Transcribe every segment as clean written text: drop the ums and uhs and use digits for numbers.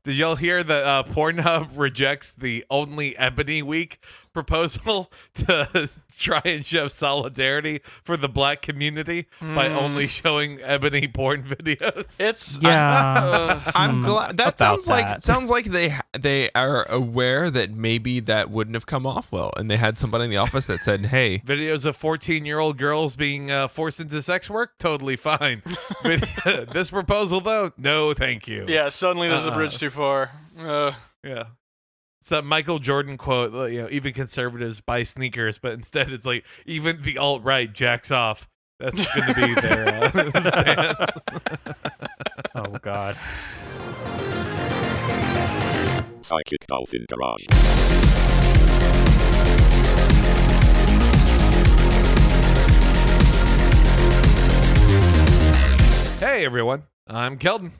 Did y'all hear that Pornhub rejects the Only Ebony Week proposal to try and show solidarity for the black community by only showing ebony porn videos? I'm glad. That sounds like they are aware that maybe that wouldn't have come off well, and they had somebody in the office that said, "Hey, videos of 14-year-old girls being forced into sex work, totally fine. This proposal, though, no, thank you." Yeah, suddenly there's a bridge too far. Yeah. It's that Michael Jordan quote, even conservatives buy sneakers, but instead it's like, even the alt-right jacks off. That's going to be their stance. Oh, God. Psychic Dolphin Garage. Hey, everyone. I'm Keldon.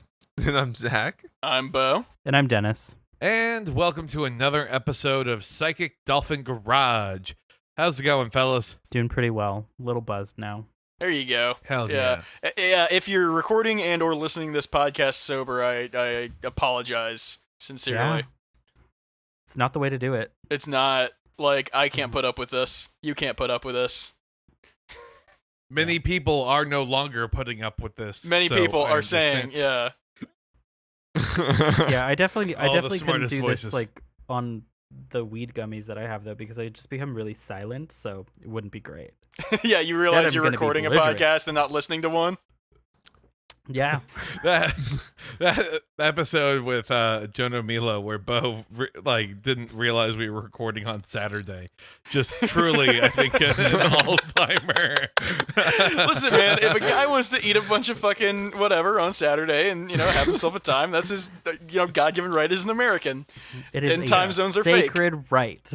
and I'm Zach." I'm Bo. And I'm Dennis. And welcome to another episode of Psychic Dolphin Garage. How's it going, fellas? Doing pretty well. A little buzzed now. There you go. Hell yeah. Yeah, if you're recording and or listening to this podcast sober, I apologize sincerely. Yeah. It's not the way to do it. It's not like I can't put up with this. You can't put up with this. Many people are no longer putting up with this. Many people are saying, yeah. Yeah, I definitely couldn't smartest do voices. this like on the weed gummies that I have though, because I just become really silent, so it wouldn't be great. Yeah, you realize I'm you're gonna be recording a belligerent. podcast and not listening to one? Yeah. that episode with Jonah Milo where Bo didn't realize we were recording on Saturday. Just truly, I think, an all-timer. Listen, man, if a guy wants to eat a bunch of fucking whatever on Saturday and, have himself a time, that's his, God-given right as an American. It is And a time zones are fake. sacred right.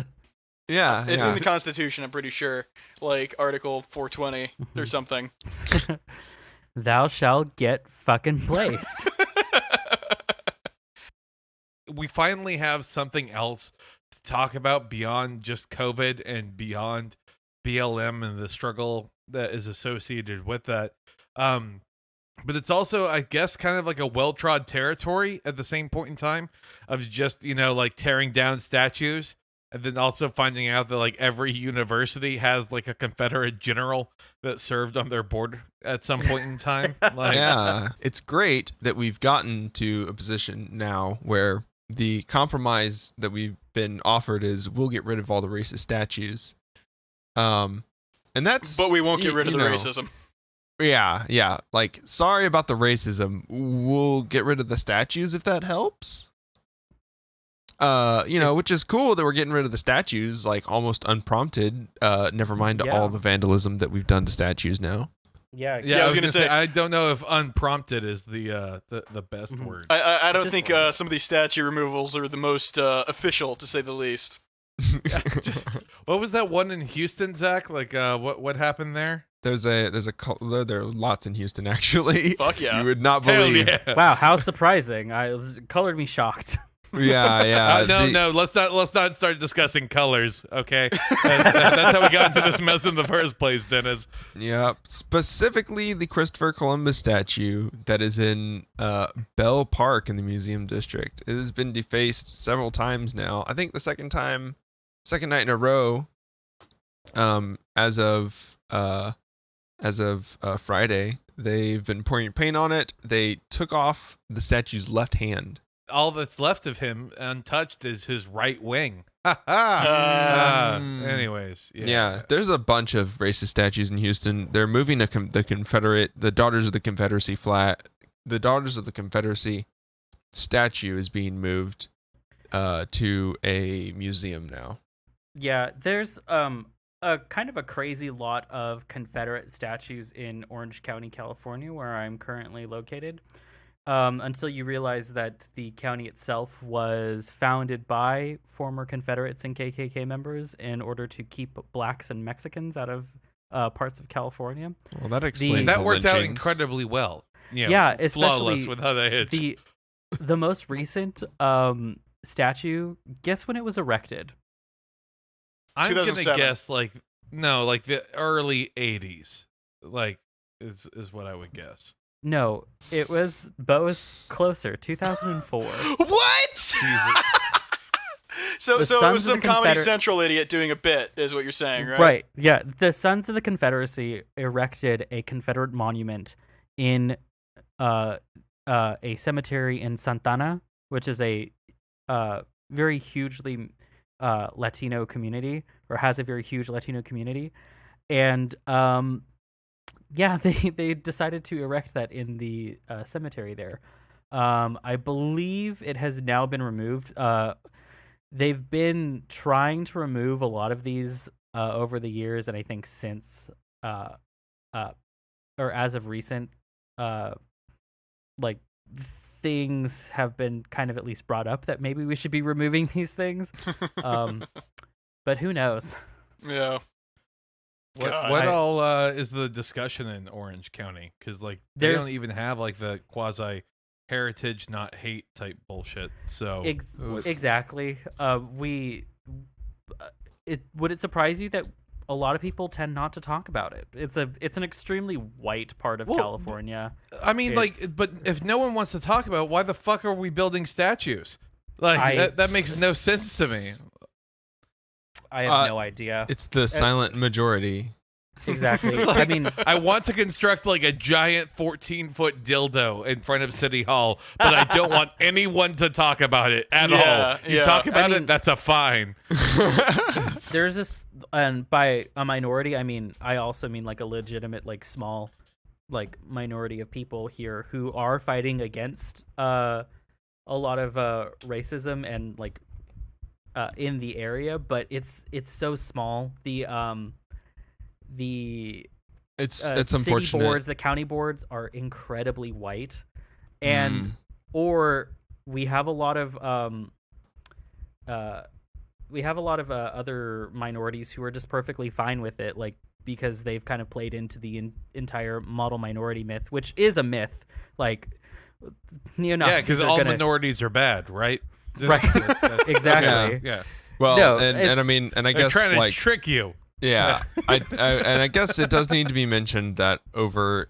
Yeah, It's yeah. in the Constitution, I'm pretty sure. Like Article 420 or something. Thou shalt get fucking placed. We finally have something else to talk about beyond just COVID and beyond BLM and the struggle that is associated with that. But it's also, I guess, kind of like a well-trod territory at the same point in time of just, tearing down statues. And then also finding out that every university has a Confederate general that served on their board at some point in time. Yeah, it's great that we've gotten to a position now where the compromise that we've been offered is we'll get rid of all the racist statues. And that's... But we won't get rid of the racism. Yeah. Sorry about the racism. We'll get rid of the statues if that helps. Which is cool that we're getting rid of the statues, almost unprompted. Never mind all the vandalism that we've done to statues now. Yeah, I was gonna say I don't know if unprompted is the best word. I don't think some of these statue removals are the most official, to say the least. What was that one in Houston, Zach? What happened there? There are lots in Houston, actually. Fuck yeah. You would not Hell believe. yeah. Wow, how surprising! It colored me shocked. Yeah. No. Let's not start discussing colors. Okay, that's how we got into this mess in the first place, Dennis. Yeah, specifically the Christopher Columbus statue that is in Bell Park in the Museum District. It has been defaced several times now. I think the second night in a row. As of Friday, they've been pouring paint on it. They took off the statue's left hand. All that's left of him untouched is his right wing. Ha ha. Anyways, Yeah, there's a bunch of racist statues in Houston. They're moving the Daughters of the Confederacy the Daughters of the Confederacy statue is being moved to a museum now. Yeah, there's a kind of a crazy lot of Confederate statues in Orange County, California, where I'm currently located. Until you realize that the county itself was founded by former Confederates and KKK members in order to keep blacks and Mexicans out of parts of California. Well, that explains that the worked out lynchings. incredibly well. Yeah, flawless especially with how they hit. the most recent statue. Guess when it was erected? I'm gonna 2007. guess the early '80s, is what I would guess. No, it was both closer. 2004. What? So The it Sons was of some the Comedy Confeder- Central idiot doing a bit, is what you're saying, right? Right. Yeah. The Sons of the Confederacy erected a Confederate monument in a cemetery in Santana, which is a very hugely Latino community, or has a very huge Latino community, and yeah, they decided to erect that in the cemetery there. I believe it has now been removed. They've been trying to remove a lot of these over the years, and I think since or as of recent, like things have been kind of at least brought up that maybe we should be removing these things. But who knows? Yeah. God. What all is the discussion in Orange County? Because like they There's- don't even have like the quasi heritage not hate type bullshit. So Exactly. Would it surprise you that a lot of people tend not to talk about it? It's an extremely white part of Well, California. I mean, It's- like, but if no one wants to talk about it, why the fuck are we building statues? Like that makes no sense to me. I have no idea. It's the silent majority. Exactly. Like, I mean, I want to construct like a giant 14-foot dildo in front of City Hall, but I don't want anyone to talk about it at all. You yeah. talk about I mean- it, that's a fine. there's this, and by a minority, I mean I also mean like a legitimate, like small, like minority of people here who are fighting against a lot of racism and like in the area, but it's so small. It's City unfortunate. boards, the county boards are incredibly white, and or we have a lot of other minorities who are just perfectly fine with it, like because they've kind of played into the entire model minority myth, which is a myth. Like neo-Nazis, Yeah, because all minorities are bad, right? Right. Exactly. Yeah. Well, No, and I mean, and I They're guess trying to like trick you. yeah, and I guess it does need to be mentioned that over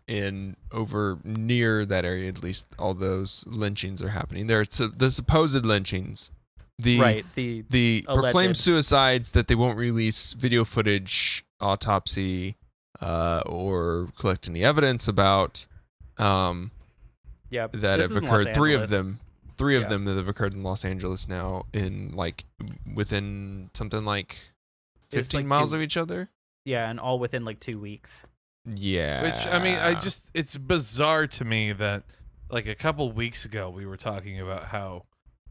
near that area, at least, all those lynchings are happening. There are the supposed lynchings, the proclaimed alleged. suicides that they won't release video footage, autopsy, or collect any evidence about. Yeah, That this have is in occurred. Los Three of Angeles. them. Three of Yeah. them that have occurred in Los Angeles now, in like within something like 15 like miles two- of each other. Yeah, and all within like 2 weeks. Yeah. Which I mean, it's bizarre to me that like a couple weeks ago we were talking about how,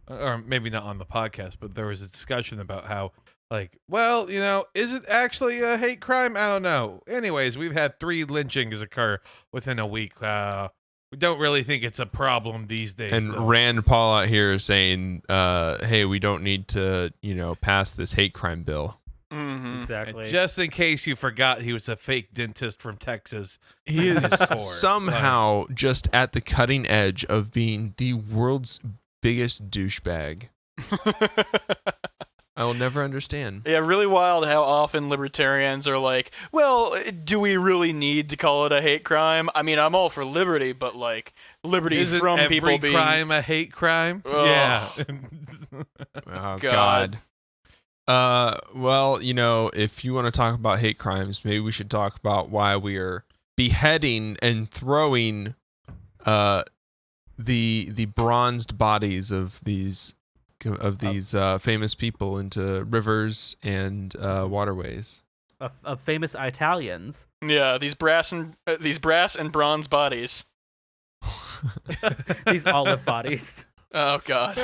or maybe not on the podcast, but there was a discussion about how like, well, you know, is it actually a hate crime? I don't know. Anyways, we've had 3 lynchings occur within a week. We don't really think it's a problem these days. And though. Rand Paul out here saying, "Hey, we don't need to, pass this hate crime bill." Mm-hmm. Exactly. And just in case you forgot, he was a fake dentist from Texas. He is Poor. somehow just at the cutting edge of being the world's biggest douchebag. I will never understand. Yeah, really wild how often libertarians are like, well, do we really need to call it a hate crime? I mean, I'm all for liberty, but like liberty Isn't from every people being crime a hate crime? Ugh. Yeah. Oh God. God. Well, if you want to talk about hate crimes, maybe we should talk about why we are beheading and throwing the bronzed bodies of these famous people into rivers and waterways. Of famous Italians. Yeah, these brass and bronze bodies. These olive bodies. Oh God.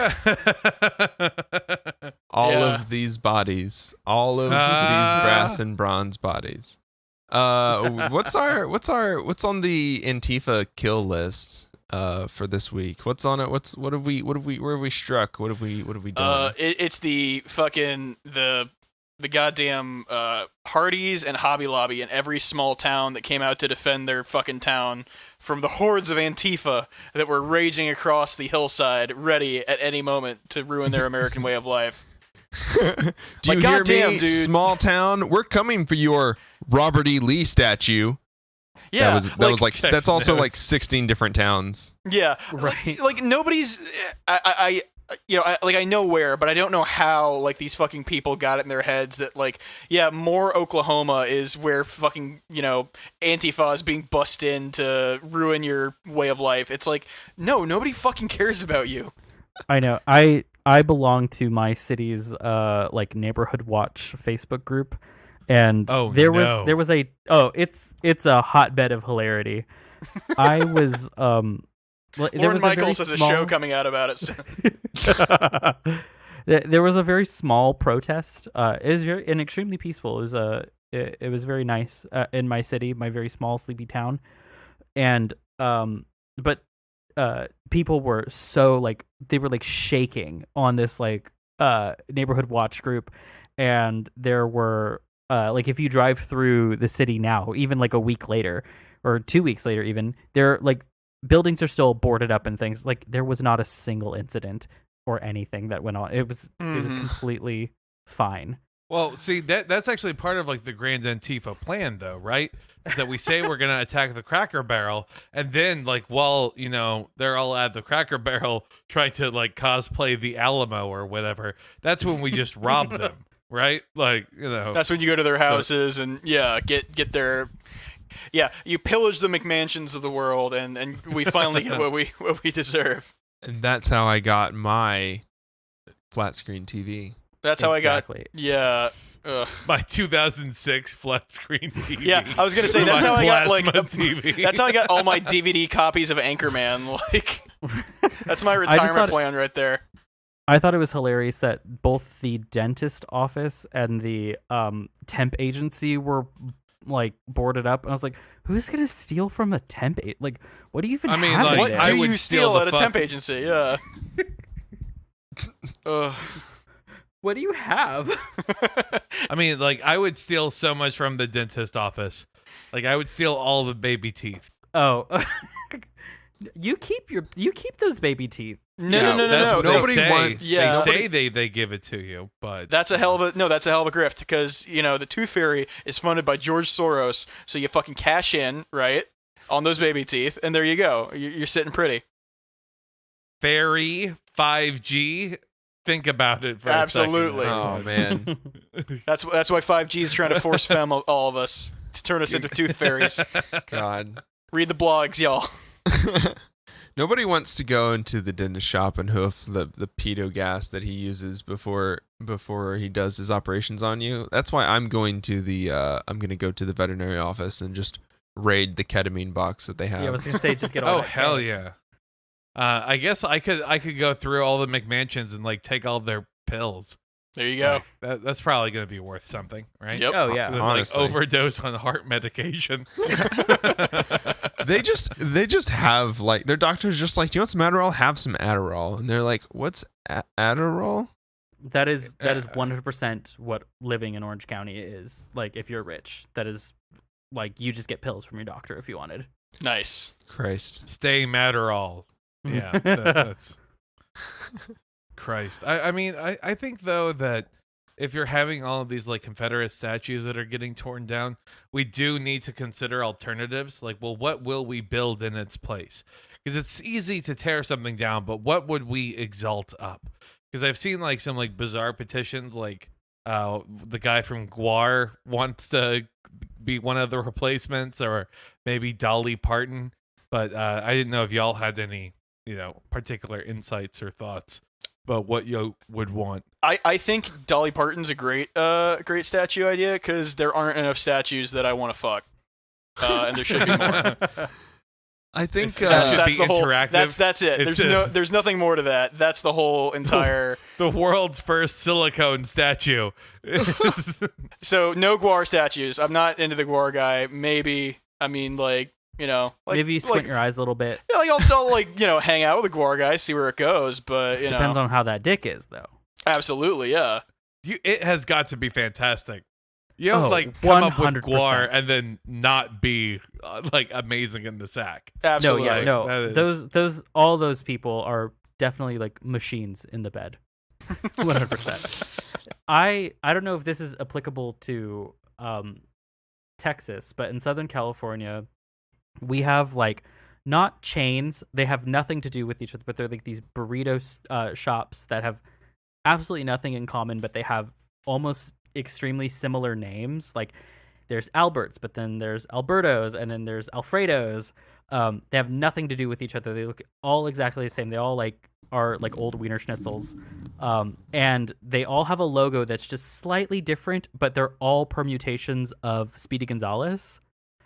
All Yeah. of these bodies, all of these brass and bronze bodies. What's on the Antifa kill list for this week? What's on it? Where have we struck? What have we done? It's the fucking the goddamn Hardee's and Hobby Lobby in every small town that came out to defend their fucking town from the hordes of Antifa that were raging across the hillside, ready at any moment to ruin their American way of life. Do you hear goddamn, me, dude. small town? We're coming for your Robert E. Lee statue. Yeah, that was like that's also like Notes. 16 different towns. Yeah, Right. Like nobody's. I know where, but I don't know how. Like these fucking people got it in their heads that like, yeah, more Oklahoma is where fucking Antifa is being bussed in to ruin your way of life. It's like, no, nobody fucking cares about you. I know. I belong to my city's like neighborhood watch Facebook group, and Oh, there no. was a it's a hotbed of hilarity. I was there Lauren was Michaels a has very a small, show coming out about it soon. there was a very small protest. It was extremely peaceful. It was very nice in my city, my very small sleepy town, and but people were so like they were like shaking on this like neighborhood watch group, and there were like if you drive through the city now, even like a week later or 2 weeks later, even there like buildings are still boarded up and things. Like there was not a single incident or anything that went on. It was completely fine. Well, see, that's actually part of like the Grand Antifa plan, though, right? Is that we say we're gonna attack the Cracker Barrel, and then like while they're all at the Cracker Barrel trying to like cosplay the Alamo or whatever, that's when we just rob them, right? Like That's when you go to their houses and get their. Yeah, you pillage the McMansions of the world, and we finally get what we deserve. And that's how I got my flat screen TV. That's how Exactly. I got. Yeah. Ugh. my 2006 flat screen TV. Yeah, I was gonna say that's My how I got like plasma TV. that's how I got all my DVD copies of Anchorman. Like that's my retirement thought- plan right there. I thought it was hilarious that both the dentist office and the temp agency were like boarded up. And I was like, who's gonna steal from a temp? Like, what do you even I mean, have like, in What there? I do would you steal steal the at a temp fuck- agency? Yeah. Ugh. What do you have? I mean, like I would steal so much from the dentist office. Like I would steal all the baby teeth. Oh, you keep those baby teeth. No. That's what Nobody they say. wants- Yeah. They say they give it to you, but That's a hell of a grift because the Tooth Fairy is funded by George Soros, so you fucking cash in right on those baby teeth, and there you go. You're sitting pretty. Fairy 5G. Think about it for Absolutely. a Oh man. That's why 5G is trying to force fem all of us to turn us into tooth fairies. God. Read the blogs, y'all. Nobody wants to go into the dentist shop and hoof the pedo gas that he uses before he does his operations on you. That's why I'm going to go to the veterinary office and just raid the ketamine box that they have. Yeah, I was gonna say just get all Oh that hell K. yeah! I guess I could go through all the McMansions and like take all their pills. There you go. Like, that's probably gonna be worth something, right? Yep. Oh yeah. With, Honestly. like overdose on heart medication. They just have like their doctor's just like, do you want some Adderall? Have some Adderall, and they're like, what's Adderall? That is 100% what living in Orange County is. Like if you're rich, that is like you just get pills from your doctor if you wanted. Nice. Christ. Stay Matterall. Yeah, that's Christ. I mean, I think though that if you're having all of these like Confederate statues that are getting torn down, we do need to consider alternatives. Like, well, what will we build in its place? Because it's easy to tear something down, but what would we exalt up? Because I've seen like some like bizarre petitions, like the guy from GWAR wants to be one of the replacements, or maybe Dolly Parton. But I didn't know if y'all had any, particular insights or thoughts about what you would want. I think Dolly Parton's a great statue idea because there aren't enough statues that I want to fuck, and there should be more. I think Should That's be the whole. interactive. That's it. It's There's nothing more to that. That's the whole entire. The world's first silicone statue. So no GWAR statues. I'm not into the GWAR guy. Maybe like Maybe you squint your eyes a little bit. Yeah, I'll hang out with the GWAR guy, see where it goes. But Depends on how that dick is, though. absolutely, yeah. It has got to be fantastic. You don't Oh, come up with 100%. GWAR and then not be amazing in the sack. Absolutely. No, that yeah, is- no. All those people are definitely like machines in the bed. 100%. I don't know if this is applicable to Texas, but in Southern California, we have like not chains. They have nothing to do with each other, but they're like these burrito shops that have absolutely nothing in common, but they have almost extremely similar names. Like there's Albert's, but then there's Alberto's, and then there's Alfredo's. They have nothing to do with each other. They look all exactly the same. They all like are like old Wiener Schnitzels, and they all have a logo that's just slightly different, but they're all permutations of Speedy Gonzales.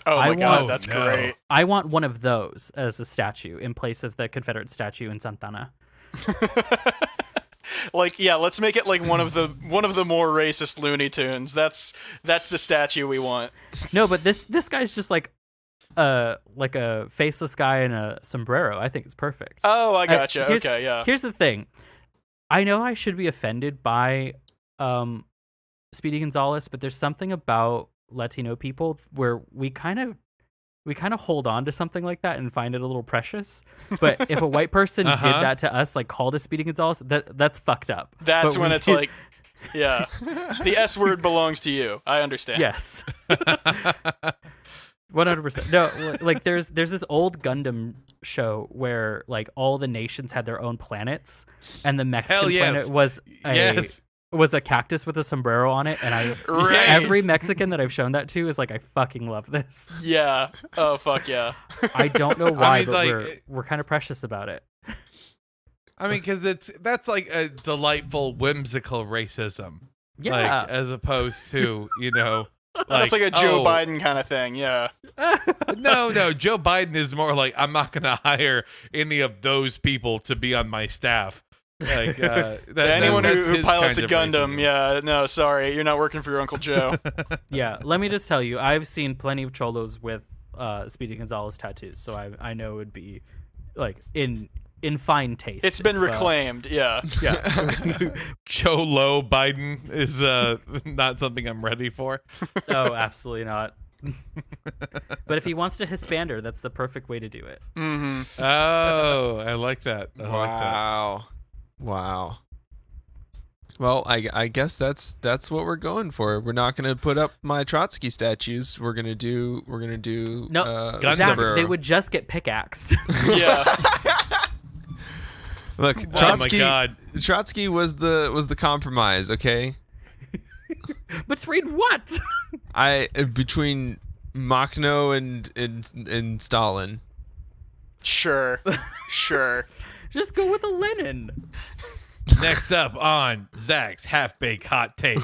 Oh my god, that's no. great. I want one of those as a statue in place of the Confederate statue in Santana. Like, yeah, let's make it like one of the more racist Looney Tunes. That's the statue we want. No, but this guy's just like a faceless guy in a sombrero. I think it's perfect. Oh, I gotcha. Here's- Okay, yeah. Here's the thing. I know I should be offended by Speedy Gonzales, but there's something about Latino people where we kind of hold on to something like that and find it a little precious. But if a white person did that to us, like called us Speedy Gonzales, that's fucked up. That's But when we- it's like, yeah, the S word belongs to you. I understand. Yes. 100%. No, like there's this old Gundam show where like all the nations had their own planets, and the Mexican Hell yes. planet was a cactus with a sombrero on it, and Right. every Mexican that I've shown that to is like, I fucking love this. Yeah. Oh fuck yeah. I don't know why, mean, but like, we're kind of precious about it. I mean, because that's like a delightful, whimsical racism. Yeah. Like, as opposed to, That's like a Joe oh, Biden kind of thing. Yeah. No, Joe Biden is more like, I'm not going to hire any of those people to be on my staff. Like Anyone that's who his pilots a kind of Gundam, racism. yeah, no, sorry, you're not working for your Uncle Joe. Yeah, let me just tell you, I've seen plenty of cholos with Speedy Gonzales tattoos, so I know it would be like in fine taste. It's been reclaimed, yeah. Yeah. Cholo Biden is not something I'm ready for. Oh, absolutely not. But if he wants to Hispander, that's the perfect way to do it. Mm-hmm. Oh, I like that. I like that. Wow. Well, I guess that's what we're going for. We're not going to put up my Trotsky statues. We're gonna do No, Gundam. Zach, sombrero. they would just get pickaxed. Yeah. Look, Oh my Trotsky. God. Trotsky was the compromise. Okay, Between what? between Makhno and Stalin. Sure. Just go with a Lenin. Next up on Zach's half-baked hot take.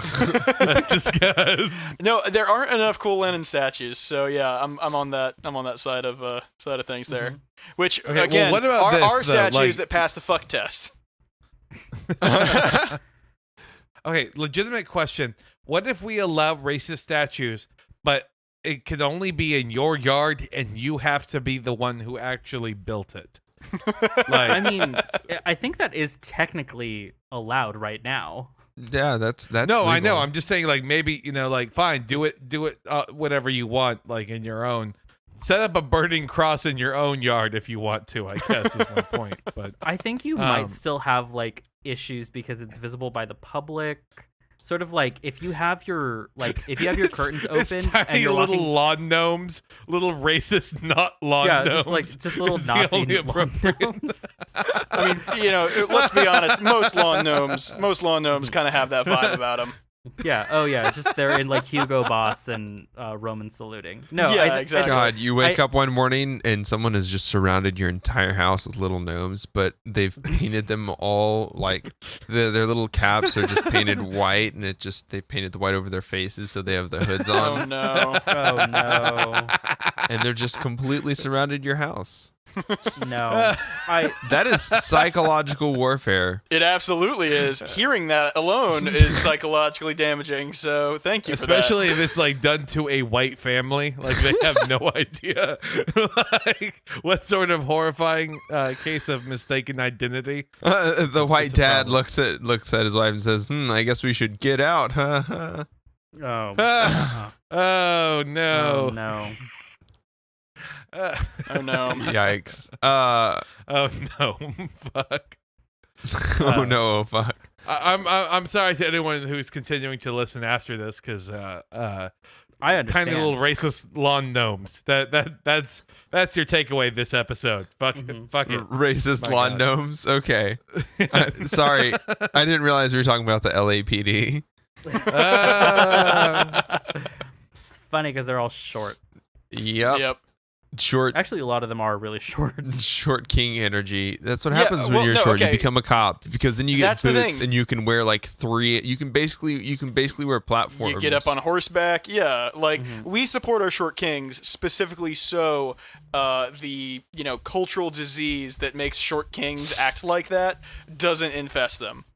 Let's discuss. No, there aren't enough cool Lenin statues, so yeah, I'm on that side of things there. Which well, again what about this, are though? statues Like- that pass the fuck test. Okay, legitimate question. What if we allow racist statues, but it could only be in your yard and you have to be the one who actually built it? I Like, mean, I think that is technically allowed right now. Yeah, that's no, I know. legal. I'm just saying, like, maybe, like, fine, do it, whatever you want, like, in your own. Set up a burning cross in your own yard if you want to, I guess, is my point. But I think you might still have like issues because it's visible by the public. Sort of like if you have your curtains it's open tiny and you're little walking, lawn gnomes, little racist not lawn yeah, gnomes. just little is the Nazi only lawn appropriate- gnomes. I mean, let's be honest, most lawn gnomes kind of have that vibe about them. Yeah. Oh, yeah. Just they're in like Hugo Boss and Roman saluting. No. Yeah, exactly. God, you wake up one morning and someone has just surrounded your entire house with little gnomes, but they've painted them all like their little caps are just painted white, and they painted the white over their faces so they have the hoods Oh on, no. Oh no. and they're just completely surrounded your house. No. That is psychological warfare. It absolutely is. Hearing that alone is psychologically damaging. So thank you for Especially if it's like done to a white family, like they have no idea, like what sort of horrifying case of mistaken identity. The white It's a dad problem. looks at his wife and says, I guess we should get out, huh? Oh. Oh no! Oh no. that. Oh no. Yikes. Oh no! Fuck! Oh no, fuck. I'm sorry to anyone who's continuing to listen after this, because I understand. tiny little racist lawn gnomes. That's your takeaway this episode. Fuck it. Racist My lawn God. gnomes. Okay. Sorry, I didn't realize we were talking about the LAPD. It's funny because they're all short. Yep. Short. Actually, a lot of them are really short. Short king energy. That's what Yeah, happens when well, you're no, short. You okay. become a cop because then you get That's the boots thing. and you can wear like 3. You can basically wear platforms. You get up on horseback. Yeah, like we support our short kings specifically so the cultural disease that makes short kings act like that doesn't infest them.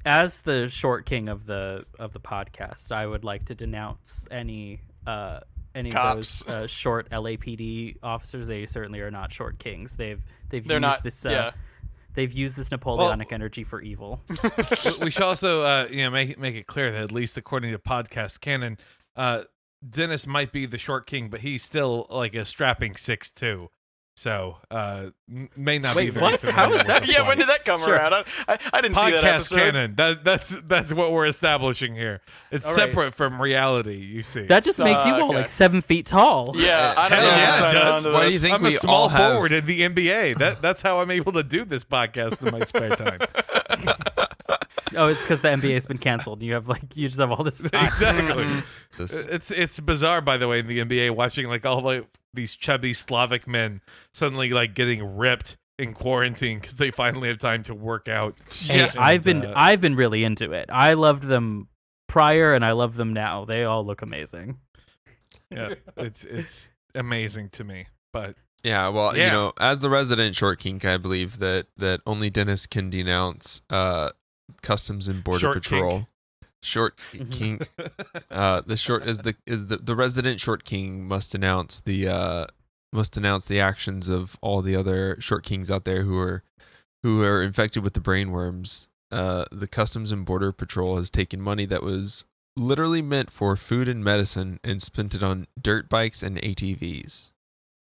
As the short king of the podcast, I would like to denounce any Cops. of those short LAPD officers. They certainly are not short kings. They've They're used not. this Yeah. they've used this Napoleonic energy for evil. We should also make it clear that at least according to podcast canon, Dennis might be the short king, but he's still like a strapping 6'2". So may not be Wait, very what? familiar How is with that? the Yeah, when did that come Sure. around? I didn't see that podcast episode. canon. That's what we're establishing here. It's All right. separate from reality. You see, That just makes you all okay. like 7 feet tall. Yeah, I don't Hell know. yeah, if I'm it signing does. on to Why do you this. think I'm a we small all have- forward in the NBA. That's how I'm able to do this podcast in my spare time. Oh, it's because the NBA's been canceled. You just have all this time. Exactly. This- It's bizarre, by the way, in the NBA, watching like all like these chubby Slavic men suddenly like getting ripped in quarantine because they finally have time to work out. Hey, And, I've been really into it. I loved them prior, and I love them now. They all look amazing. yeah, it's amazing to me. But Yeah, well, Yeah. as the resident short kink, I believe that only Dennis can denounce Customs and Border Short Patrol. kink. Short kink. The short is the resident short king must denounce the actions of all the other short kings out there who are infected with the brainworms. The Customs and Border Patrol has taken money that was literally meant for food and medicine and spent it on dirt bikes and ATVs.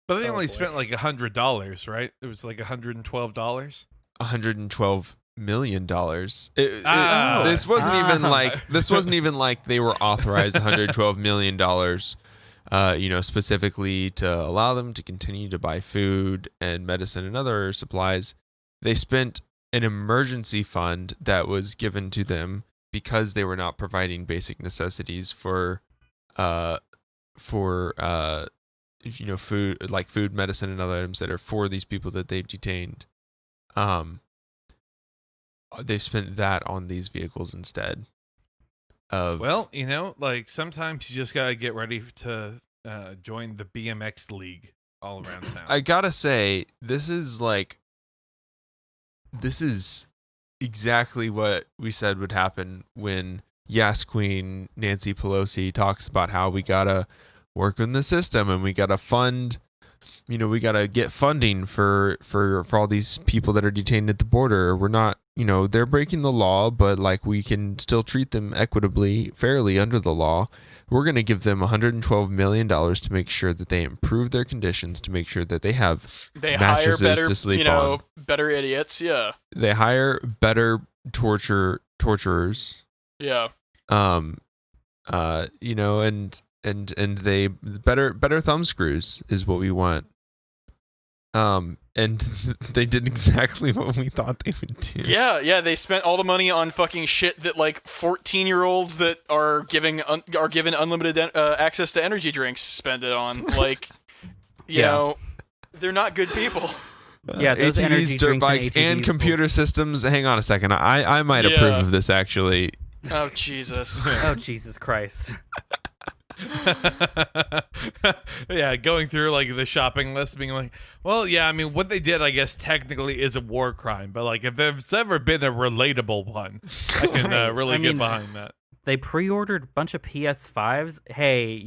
but they only boy. spent like $100, right? It was like $112. $112 million. Ah. This wasn't even like they were authorized $112 million, specifically to allow them to continue to buy food and medicine and other supplies. They spent an emergency fund that was given to them because they were not providing basic necessities for food, like food, medicine, and other items that are for these people that they've detained. They've spent that on these vehicles instead. Well, like sometimes you just gotta get ready to join the BMX league all around town. I gotta say, this is exactly what we said would happen when Yes Queen Nancy Pelosi talks about how we gotta work on the system and we gotta fund, we gotta get funding for all these people that are detained at the border. We're not, they're breaking the law, but like we can still treat them equitably, fairly under the law. We're going to give them $112 million to make sure that they improve their conditions, to make sure that they have They hire mattresses better, to sleep on. better idiots. Yeah, They hire better torturers. yeah. And they better thumb screws is what we want. And they did exactly what we thought they would do. Yeah. They spent all the money on fucking shit that like 14-year-olds that are given unlimited access to energy drinks spend it on. Like, they're not good people. Yeah, those energy ATVs, dirt drinks bikes, and ATVs computer systems. Hang on a second. I might Yeah. approve of this actually. Oh Jesus. Oh Jesus Christ! Yeah, going through like the shopping list, being like, well, yeah, I mean, what they did, I guess, technically is a war crime, but like, if there's ever been a relatable one, I can really I get mean, behind that. They pre-ordered a bunch of PS5s. Hey,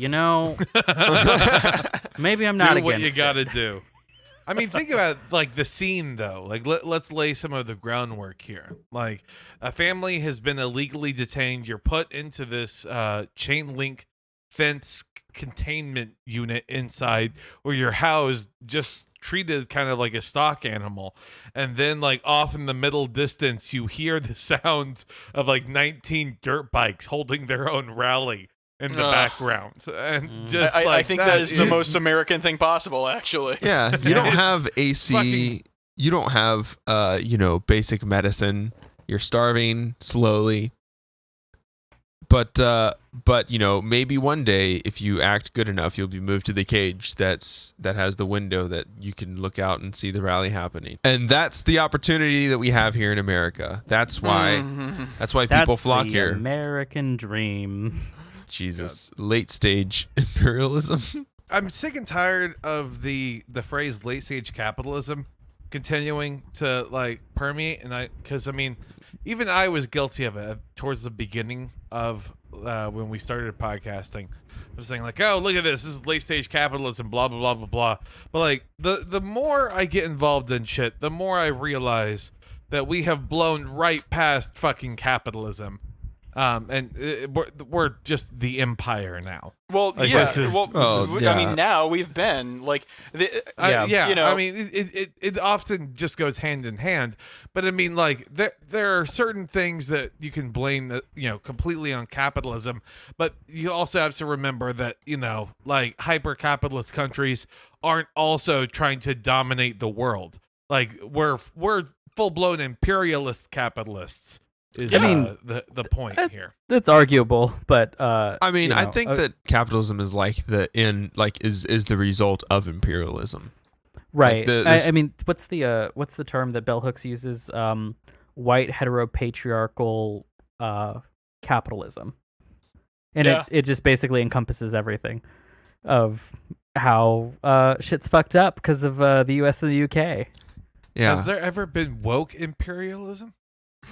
maybe I'm not Do against what you it. gotta do. I mean, think about like the scene though. Like, let's lay some of the groundwork here. Like, a family has been illegally detained. You're put into this chain link fence containment unit inside, where you're housed, just treated kind of like a stock animal. And then like off in the middle distance, you hear the sounds of like 19 dirt bikes holding their own rally in the background, and Mm. just I think that is the is- most American thing possible, actually. Yeah, you don't It's have AC. fucking- You don't have basic medicine. You're starving slowly. But maybe one day, if you act good enough, you'll be moved to the cage that has the window that you can look out and see the rally happening. And that's the opportunity that we have here in America. That's why people That's flock the here. American dream. Jesus, late stage imperialism. I'm sick and tired of the phrase late stage capitalism continuing to like permeate, and because even I was guilty of it towards the beginning of when we started podcasting. I was saying like, oh, look at this is late stage capitalism, blah blah blah blah blah. But like the more I get involved in shit, the more I realize that we have blown right past fucking capitalism. We're just the empire now. Well, Like, yeah. this is- I mean, now we've been like, Yeah. you know, I mean, it often just goes hand in hand. But I mean, like there are certain things that you can blame, completely on capitalism. But you also have to remember that like hyper capitalist countries aren't also trying to dominate the world. Like we're full blown imperialist capitalists. Is the point here? It's arguable, but I think that capitalism is is the result of imperialism. right. Like I mean, what's the term that Bell Hooks uses? White heteropatriarchal capitalism, and Yeah. it just basically encompasses everything of how shit's fucked up because of the U.S. and the U.K. Yeah. Has there ever been woke imperialism?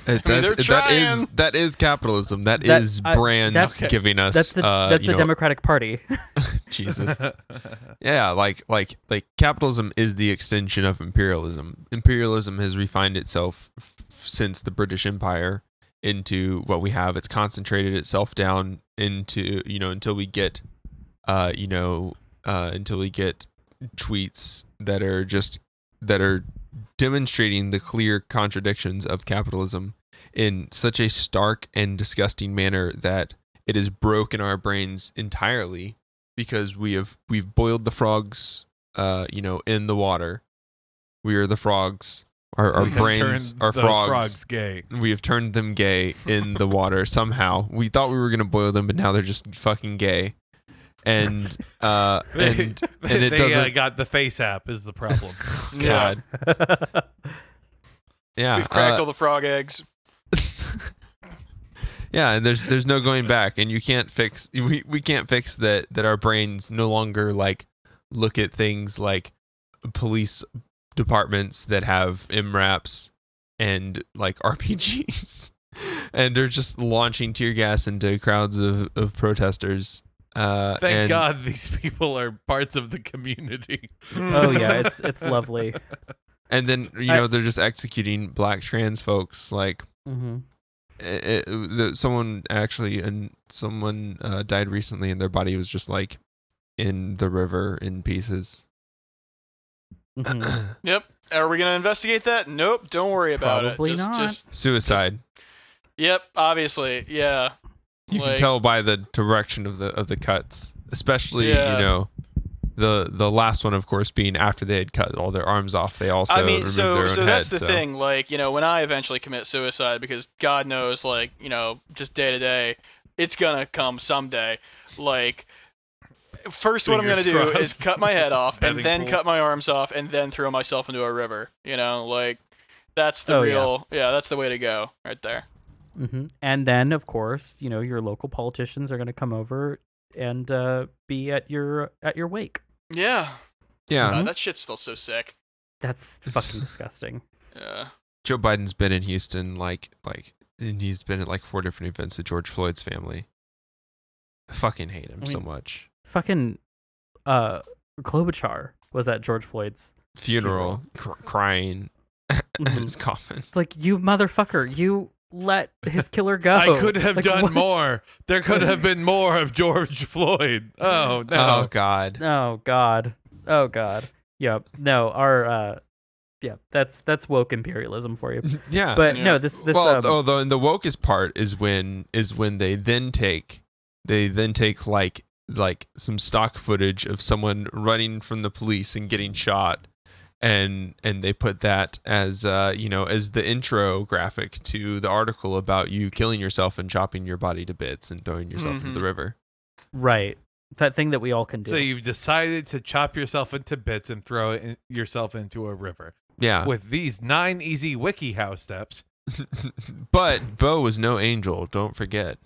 they're trying. That is capitalism. That That- is I- brands that's- giving us. That's the Democratic Party. Jesus. Yeah, like capitalism is the extension of imperialism. Imperialism has refined itself since the British Empire into what we have. It's concentrated itself down into until we get tweets that are demonstrating the clear contradictions of capitalism in such a stark and disgusting manner that it has broken our brains entirely, because we've boiled the frogs in the water. We are the frogs. Our We have brains turned are those frogs. gay. We have turned them gay in the water somehow. We thought we were gonna boil them, but now they're just fucking gay. And it They doesn't. got the face app is the problem. God. Yeah. We've cracked all the frog eggs. Yeah, and there's no going back, and you can't fix. We can't fix that our brains no longer like look at things like police departments that have MRAPs and like RPGs, and they're just launching tear gas into crowds of protesters. Thank God these people are parts of the community. Oh yeah, it's lovely. And then they're just executing black trans folks. Like Mm-hmm. someone died recently, and their body was just like in the river in pieces. Mm-hmm. Yep. Are we gonna investigate that? Nope. Don't worry about Probably it. not. Suicide. Yep. Obviously. Yeah. You can Like- tell by the direction of the cuts, especially Yeah. the last one, of course, being after they had cut all their arms off. They also I mean, removed so their own so head, that's the thing. Like, when I eventually commit suicide, because God knows, like, just day to day, it's gonna come someday. Like, first, what I'm gonna Fingers do is crossed. cut my head off, and Betting then pool. cut my arms off, and then throw myself into a river. Like, that's the Oh, real. Yeah, that's the way to go, right there. Mm-hmm. And then, of course, your local politicians are going to come over and be at your wake. Yeah. Yeah. God, that shit's still so sick. That's fucking disgusting. Yeah. Joe Biden's been in Houston, and he's been at like 4 different events with George Floyd's family. I fucking hate him so much. Fucking Klobuchar was at George Floyd's Funeral, crying in his coffin. It's like, you motherfucker, you let his killer go. I could have Like, done what? more. There could have been more of George Floyd. Oh no. Oh God. Oh God. Oh God. Yep. No. Our. Yeah. That's woke imperialism for you. Yeah. But Yeah. no. This. Well, and the wokest part is when they then take they then take like some stock footage of someone running from the police and getting shot, and they put that as as the intro graphic to the article about you killing yourself and chopping your body to bits and throwing yourself into the river. Right. That thing that we all can do. So you've decided to chop yourself into bits and throw yourself into a river. Yeah. With these 9 easy WikiHow steps. But Bo was no angel, don't forget.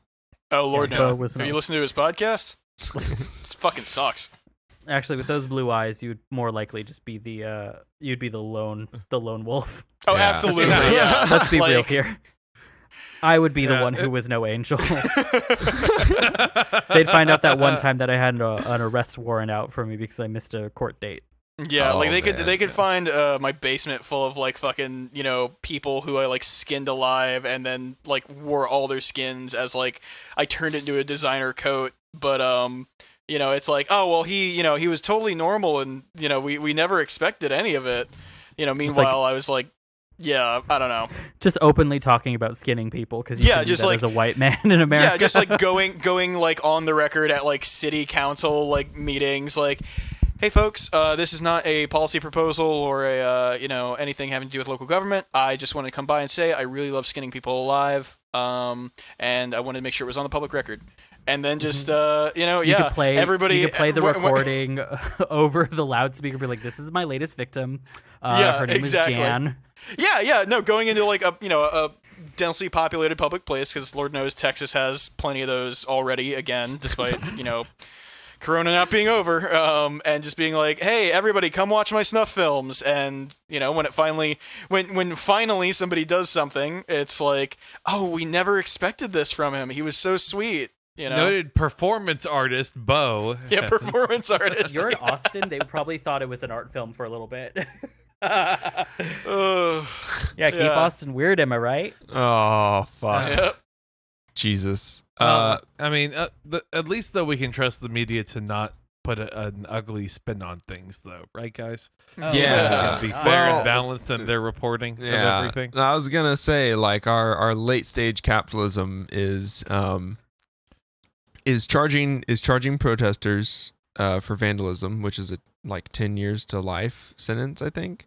Oh, Lord, Yeah, no. Bo was Have no- you listened to his podcast? This fucking sucks. Actually, with those blue eyes, you'd more likely just be the lone wolf. Oh, Yeah. absolutely. Yeah. Yeah. Let's be real Like- here. I would be the Yeah, one who was no angel. They'd find out that one time that I had an arrest warrant out for me because I missed a court date. Yeah, Oh, like man, they could yeah. find my basement full of like fucking people who I like skinned alive and then like wore all their skins as like I turned into a designer coat, but it's like, oh well, he was totally normal and we never expected any of it. Meanwhile I was like, yeah, I don't know. Just openly talking about skinning people because you Yeah, can do just that like- as a white man in America. Yeah, just like going like on the record at like city council like meetings, like, hey folks, this is not a policy proposal or a anything having to do with local government. I just want to come by and say I really love skinning people alive, and I wanted to make sure it was on the public record. And then just you could play, everybody you could play the wh- wh- recording over the loudspeaker. Be like, "This is my latest victim. Yeah, her name exactly. is Jan." Yeah, no, going into like a densely populated public place because Lord knows Texas has plenty of those already. Again, despite Corona not being over, and just being like, hey, everybody, come watch my snuff films. And when finally somebody does something, it's like, oh, we never expected this from him. He was so sweet. Noted performance artist Bo. Yeah, performance artist. You're in Austin. They probably thought it was an art film for a little bit. Ugh. Yeah, keep Austin weird. Am I right? Oh, fuck. Yep. Jesus. I mean, at least though we can trust the media to not put an ugly spin on things, though, right, guys? Oh, Yeah. Be God. fair Well, and balanced in their reporting of Yeah. everything. I was going to say, like, our late stage capitalism is charging protesters for vandalism, which is a 10 years to life sentence, I think.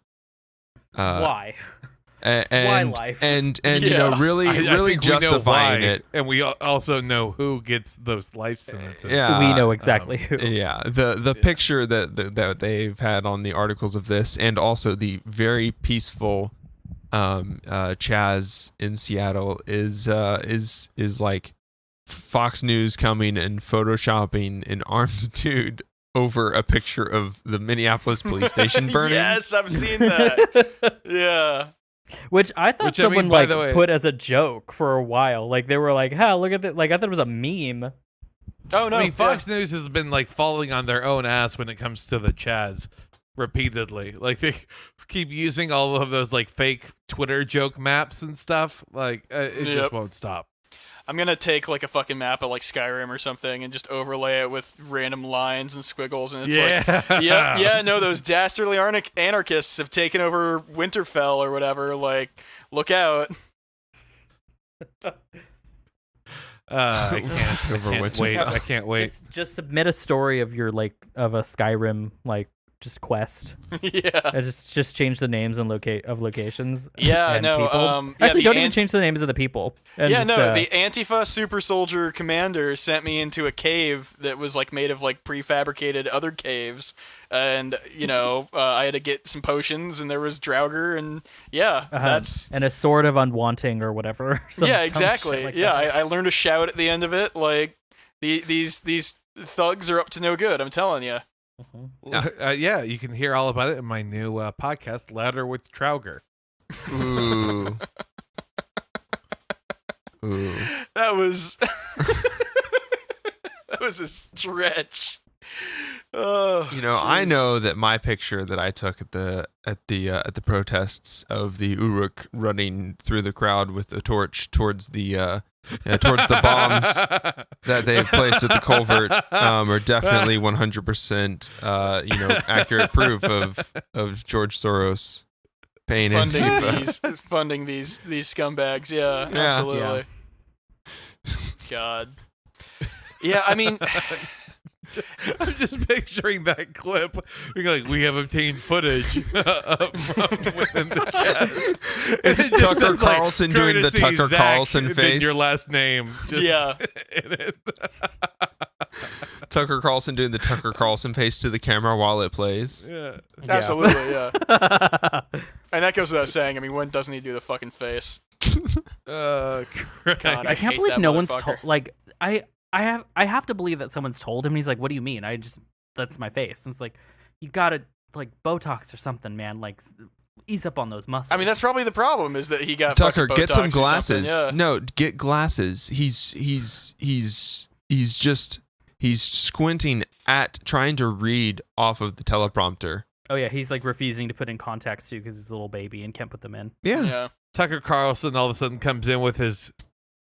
Why? And, Why life? And Yeah. really I really think we know justifying why, it. and we also know who gets those life sentences. Yeah. We know exactly who. Yeah, the picture that they've had on the articles of this, and also the very peaceful Chaz in Seattle is like Fox News coming and photoshopping an armed dude over a picture of the Minneapolis police station burning. Yes, I've seen that. Yeah. Which I thought Which, I mean, someone by the way- put as a joke for a while. Like they were like, "Ha, look at that!" Like I thought it was a meme. Oh no. I mean, Fox News has been like falling on their own ass when it comes to the Chaz repeatedly. Like they keep using all of those like fake Twitter joke maps and stuff. Like it Yep. just won't stop. I'm gonna take like a fucking map of like Skyrim or something and just overlay it with random lines and squiggles, and it's like, yeah, no, those dastardly anarchists have taken over Winterfell or whatever. Like, look out. I can't, Over I can't Winterfell. wait. I can't wait. Just submit a story of your of a Skyrim just quest. Yeah. And just change the names and locations. Yeah, and no, people. yeah, Actually, the don't even change the names of the people. And Yeah, just, no, the Antifa super soldier commander sent me into a cave that was like made of like prefabricated other caves, and I had to get some potions, and there was Draugr, and yeah, that's and a sword of unwanting or whatever. Some yeah, dumb exactly. shit like Yeah, that. I learned to shout at the end of it, like these thugs are up to no good. I'm telling you. Yeah, you can hear all about it in my new podcast, Louder with Draugr. Ooh. Ooh. That was that was a stretch. Oh, I jeez. know that my picture that I took at the protests of the Uruk running through the crowd with a torch towards the bombs that they've placed at the culvert are definitely 100% accurate proof of George Soros paying funding these scumbags. Yeah, Yeah. absolutely. God. Yeah, I mean, I'm just picturing that clip. Being like, we have obtained footage from within the chat. It's It just Tucker says, like, Carlson trying doing to the see Tucker Zach, Carlson and then face. your last name. Just yeah. in it. Tucker Carlson doing the Tucker Carlson face to the camera while it plays. Yeah. Absolutely, yeah. And that goes without saying. I mean, when doesn't he do the fucking face? Christ. God, I can't hate believe that no one's motherfucker. told. Like, I have to believe that someone's told him. And he's like, "What do you mean? That's my face." And it's like, you gotta like Botox or something, man. Like, ease up on those muscles. I mean, that's probably the problem is that he got Tucker, fucking get some Botox or something, glasses. Yeah. No, get glasses. He's squinting at trying to read off of the teleprompter. Oh yeah, he's like refusing to put in contacts too because he's a little baby and can't put them in. Yeah. Tucker Carlson all of a sudden comes in with he has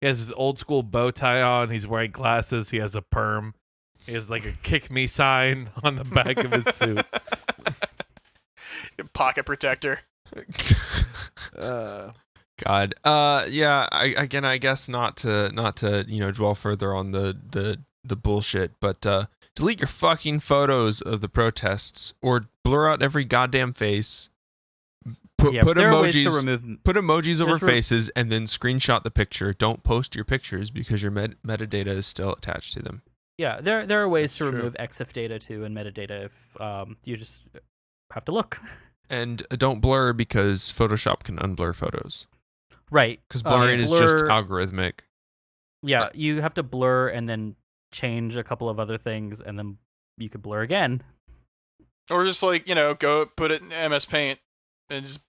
his old school bow tie on. He's wearing glasses. He has a perm. He has like a kick me sign on the back of his suit. Pocket protector. God. Yeah, I guess not to dwell further on the bullshit, but delete your fucking photos of the protests or blur out every goddamn face. Put there are ways to emojis remove. put emojis over Just faces and then screenshot the picture. Don't post your pictures because your metadata is still attached to them. Yeah, there are ways to true. remove EXIF data too and metadata if you just have to look. And don't blur because Photoshop can unblur photos. Right. Because blurring is just blur- algorithmic. Yeah, you have to blur and then change a couple of other things, and then you could blur again. Or just like, go put it in MS Paint and just,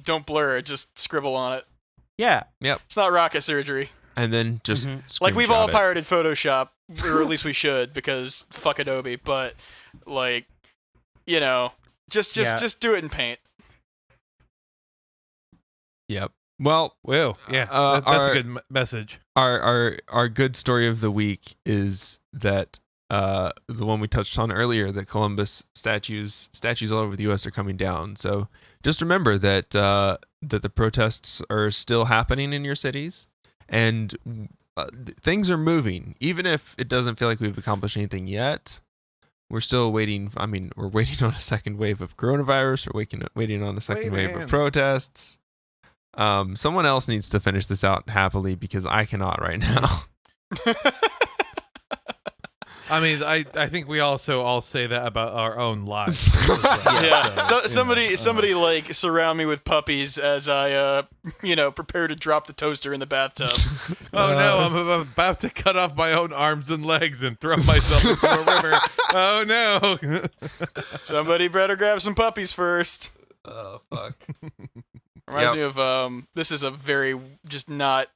don't blur it, just scribble on it. Yeah. It's not rocket surgery. And then just Like, we've all screenshot it. pirated Photoshop, or at least we should, because fuck Adobe, but, like, just do it in Paint. Yep. Well, Well, yeah, that's a good message. our good story of the week is that the one we touched on earlier, that Columbus statues all over the U.S. are coming down. So just remember that that the protests are still happening in your cities, and things are moving. Even if it doesn't feel like we've accomplished anything yet, we're still waiting. I mean, we're waiting on a second wave of coronavirus. We're waiting on a second wave of protests. Someone else needs to finish this out happily because I cannot right now. I mean, I think we also all say that about our own lives. Yeah. So, Somebody like surround me with puppies as I prepare to drop the toaster in the bathtub. Oh no, I'm about to cut off my own arms and legs and throw myself into a river. Oh no. Somebody better grab some puppies first. Oh fuck. Reminds me of this is a very just not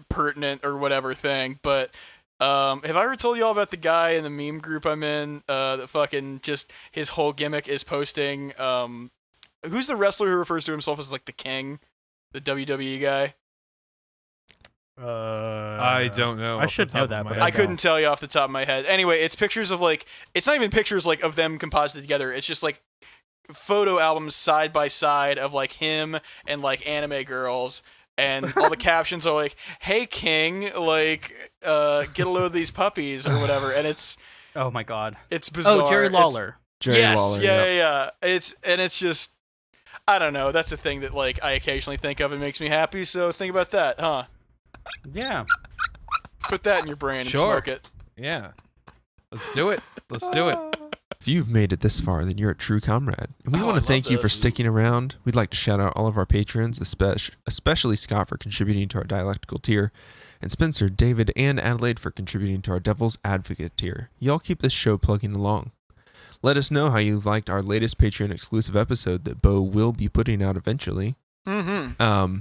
pertinent or whatever thing, but have I ever told you all about the guy in the meme group I'm in that fucking just his whole gimmick is posting who's the wrestler who refers to himself as like the king, the WWE guy? I don't know. I should know that, but I couldn't tell you off the top of my head. Anyway, it's pictures of like, it's not even pictures like of them composited together. It's just like photo albums side by side of like him and like anime girls, and all the captions are like, "Hey King, like get a load of these puppies" or whatever. And it's Oh my god. it's bizarre. Oh, Jerry Lawler. Yes, Lawler, yeah. It's just, I don't know. That's a thing that like I occasionally think of and makes me happy. So think about that, huh? Yeah. Put that in your brain and Sure. smoke it. Yeah. Let's do it. Let's do it. If you've made it this far, then you're a true comrade. And we Oh, want I to thank love you for this. sticking around. We'd like to shout out all of our patrons, especially Scott for contributing to our dialectical tier, and Spencer, David, and Adelaide for contributing to our Devil's Advocate tier. Y'all keep this show plugging along. Let us know how you liked our latest Patreon exclusive episode that Bo will be putting out eventually. Mm-hmm.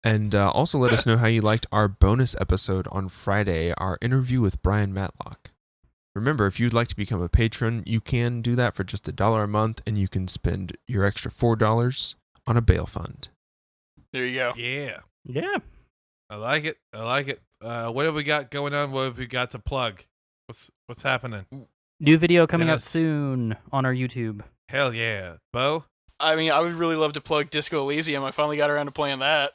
And also let us know how you liked our bonus episode on Friday, our interview with Brian Matlock. Remember, if you'd like to become a patron, you can do that for just $1 a month, and you can spend your extra $4 on a bail fund. There you go. Yeah. Yeah. I like it. What have we got going on? What have we got to plug? What's happening? New video coming out Dennis. soon on our YouTube. Hell yeah. Bo? I mean, I would really love to plug Disco Elysium. I finally got around to playing that.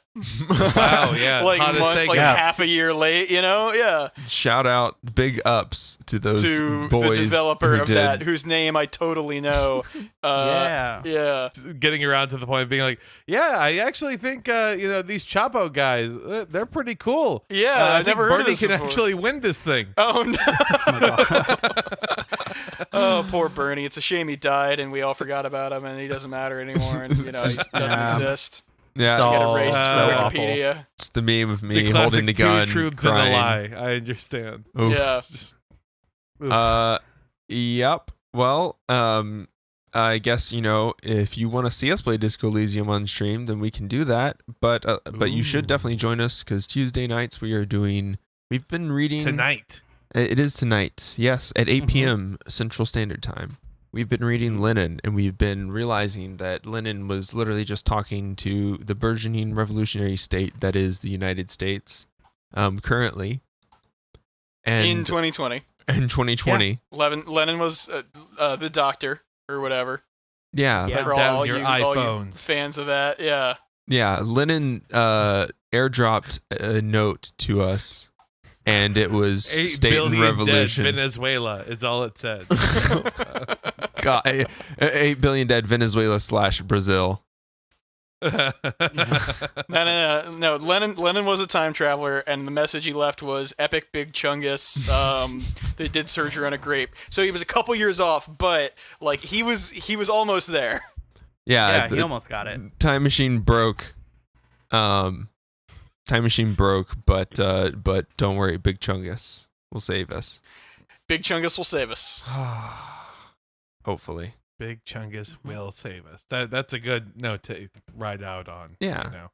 Wow, yeah. like hottest thing. half a year late, Yeah. Shout out, big ups to those To boys the developer who of did. that, whose name I totally know. Yeah. Getting around to the point of being like, yeah, I actually think these Chapo guys, they're pretty cool. Yeah, I I've think never heard of Bernie this can before. actually win this thing. Oh no! Oh, poor Bernie. It's a shame he died, and we all forgot about him, and he doesn't matter anymore, and he doesn't exist. Yeah, Get Oh, erased so from awful. Wikipedia. it's the meme of The me classic holding the gun, two truths crying. and a lie. I understand. Oof. Yeah. Oof. Yep. Well, I guess if you want to see us play Disco Elysium on stream, then we can do that. But you should Ooh. definitely join us because Tuesday nights we've been reading Tonight. It is tonight. Yes, at 8 p.m. Central Standard Time. We've been reading Lenin, and we've been realizing that Lenin was literally just talking to the burgeoning revolutionary state that is the United States, currently. And In 2020. in 2020. Lenin was the doctor, or whatever. Yeah. Yeah. For Down all your you iPhones. fans of that, yeah. Yeah, Lenin airdropped a note to us, and it was 8 State and billion Revolution. dead Venezuela is all it said. God, 8 billion dead Venezuela / Brazil. No. Lenin was a time traveler, and the message he left was "Epic Big Chungus." They did surgery on a grape, so he was a couple years off, but like he was almost there. Yeah, he the almost got it. time machine broke. Time machine broke, but don't worry, Big Chungus will save us. Big Chungus will save us. Hopefully. Big Chungus will save us. That's a good note to ride out on. Yeah.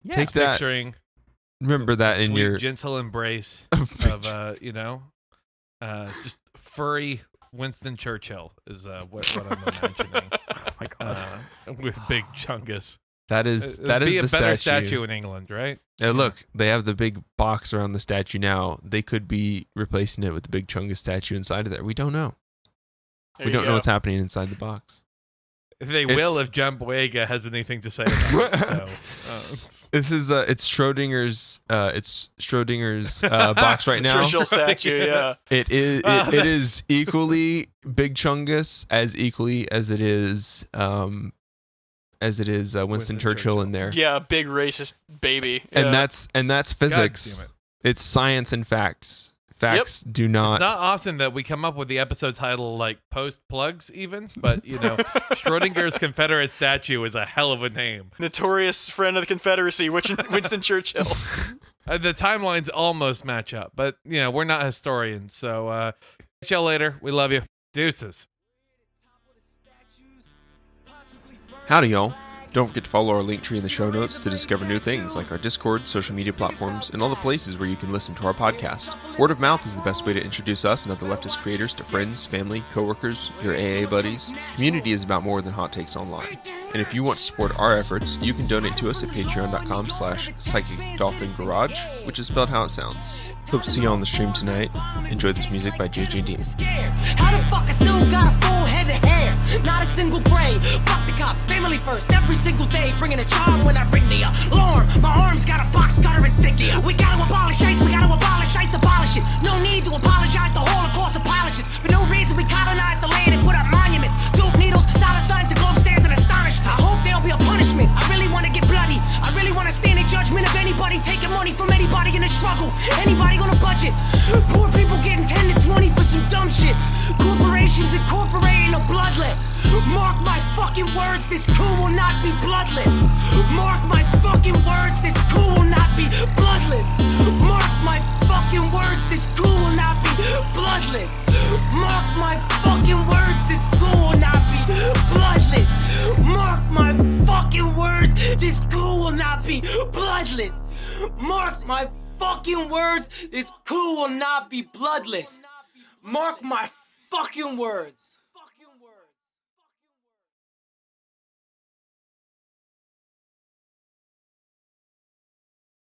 Yeah. Take that. Picturing Remember that in sweet, your gentle embrace of just furry Winston Churchill is what I'm imagining. Oh my god. With Big Chungus. That is It'd the be a better statue. in England, right? Look, they have the big box around the statue now. They could be replacing it with the Big Chungus statue inside of there. We don't know. There We you don't know go. what's happening inside the box. They It's- will if John Boyega has anything to say about it. So, This is it's Schrodinger's box right now. Churchill statue, yeah. It is equally Big Chungus as equally as it is Winston Churchill in there. Yeah, big racist baby. And Yeah. that's God physics. damn it. It's science and facts. Facts do It's not. not often that we come up with the episode title like post plugs even, but Schrodinger's Confederate statue is a hell of a name. Notorious friend of the Confederacy, Winston Churchill. The timelines almost match up, but we're not historians, so catch y'all later. We love you. Deuces. Howdy, y'all. Don't forget to follow our link tree in the show notes to discover new things like our Discord, social media platforms, and all the places where you can listen to our podcast. Word of mouth is the best way to introduce us and other leftist creators to friends, family, coworkers, your AA buddies. Community is about more than hot takes online. And if you want to support our efforts, you can donate to us at patreon.com/psychicdolphingarage, which is spelled how it sounds. Hope to see you on the stream tonight. Enjoy this music by JJD. How the fuck I still got a full head of hair? Not a single gray. Fuck the cops, family first, every single day. Bringing a charm when I ring the alarm. My arms got a box cutter and sticky. We gotta abolish ice, we gotta abolish ice, abolish it. No need to apologize to Holocaust apologists. For no reason we colonized the land and put up monuments. Dope needles, dollar signs, the globe stands in astonishment. I hope there'll be a punishment. I really wanna get bloody. I really wanna stand in judgment of anybody taking money from anybody in the struggle. Anybody on a budget. Poor people getting 10 to 20 for some dumb shit. Corporations incorporating a bloodlet. Mark my fucking words, this coup will not be bloodless. Mark my fucking words, this coup will not be bloodless. Mark my fucking words, this coup will not be bloodless. Mark my fucking words, this coup will not be bloodless. Mark my fucking words, this coup will not be bloodless. Mark my fucking words, this coup will not be bloodless. Mark my fucking words.